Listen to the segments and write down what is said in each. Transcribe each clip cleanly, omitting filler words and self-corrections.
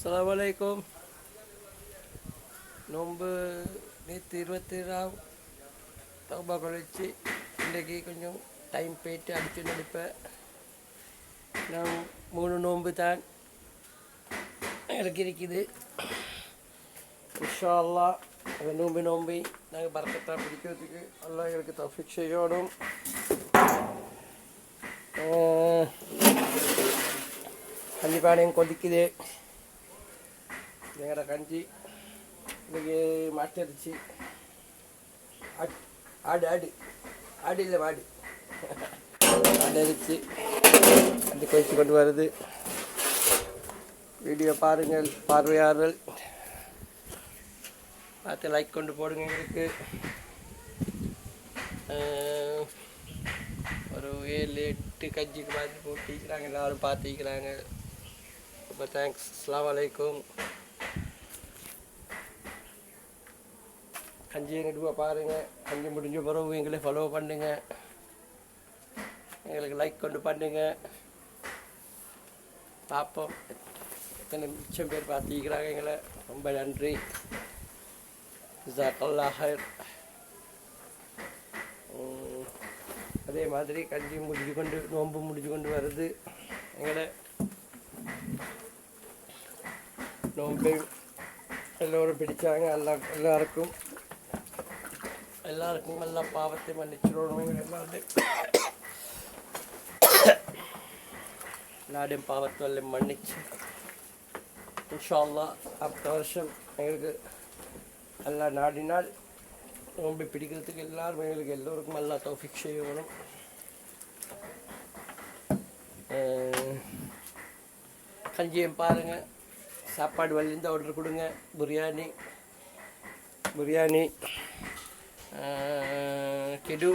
அஸ்ஸலாமு நோன்பு நேற்று 27ஆம் தௌபா கழிச்சு இன்றைக்கி கொஞ்சம் டைம் போயிட்டு அடித்து நடிப்பேன். நான் 3 நோன்பு தான் எனக்கு இருக்குது. இன்ஷா அல்லாஹ் அந்த நோம்பி நாங்கள் பறக்கத்தான் பிடிக்கிறதுக்கு எல்லாம் எங்களுக்கு தௌஃபீக் செய்யணும். கண்டிப்பாக கொதிக்குது எங்களோட கஞ்சி. இன்றைக்கி மாட்டரிச்சு ஆடு இல்லை மாடு அடிச்சு அது கொதிச்சு கொண்டு வருது. வீடியோ பாருங்கள், பார்வையாளர்கள் பார்த்து லைக் கொண்டு போடுங்க. எங்களுக்கு ஒரு 7-8 கஞ்சிக்கு மாதிரி போட்டிக்கிறாங்க, எல்லாரும் பார்த்துக்கிறாங்க. ரொம்ப தேங்க்ஸ். அஸ்ஸலாமு அலைக்கும். கஞ்சி எங்கிட்டு பாருங்கள். கஞ்சி முடிஞ்ச பிறகு எங்களை ஃபாலோ பண்ணுங்க, எங்களுக்கு லைக் கொண்டு பண்ணுங்க. பார்ப்போம் எத்தனை மிச்சம் பேர் பார்த்துக்கிறாங்க எங்களை. ரொம்ப நன்றி. ஜஸாக்கல்லாஹ் ஹைர். அதே மாதிரி கஞ்சி நோன்பு முடிஞ்சு கொண்டு வருது. எங்களை நோன்பை எல்லோரும் பிடிச்சாங்க. எல்லாருக்கும் எல்லா பாவத்தை மன்னிச்சிடணும். எல்லாரையும் பாவத்தை மன்னிச்சு இன்ஷா அல்லாஹ் அடுத்த வருஷம் எங்களுக்கு எல்லா நாடினால் நோன்பை பிடிக்கிறதுக்கு எல்லோருக்கும் நல்லா தௌஃபீக் செய்யணும். கஞ்சியம் பாருங்கள். சாப்பாடு வழிந்து ஆர்டர் கொடுங்க. பிரியாணி கிடு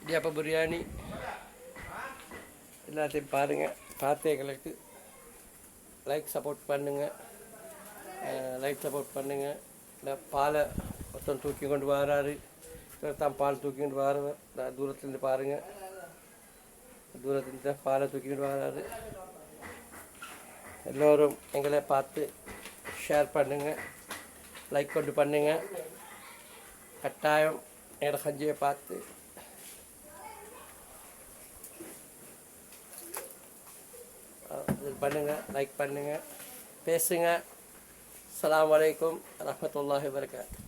இடியாப்ப பிரியாணி எல்லாத்தையும் பாருங்கள். பார்த்து எங்களுக்கு சப்போர்ட் பண்ணுங்கள். இந்த பாலை ஒருத்தன் தூக்கி கொண்டு வராரு, தான் பால் தூக்கி கொண்டு வரார். தூரத்துலேருந்து பாருங்கள், தூரத்துலேருந்து பாலை தூக்கி கொண்டு வராரு. எல்லோரும் எங்களை பார்த்து ஷேர் பண்ணுங்கள், லைக் கொண்டு பண்ணுங்கள். கட்டாயம் என்னோட கஞ்சியை பார்த்து பண்ணுங்கள், லைக் பண்ணுங்கள், பேசுங்க. அஸ்ஸலாமு அலைக்கும் வரஹ்மத்துல்லாஹி வபரகாத்துஹு.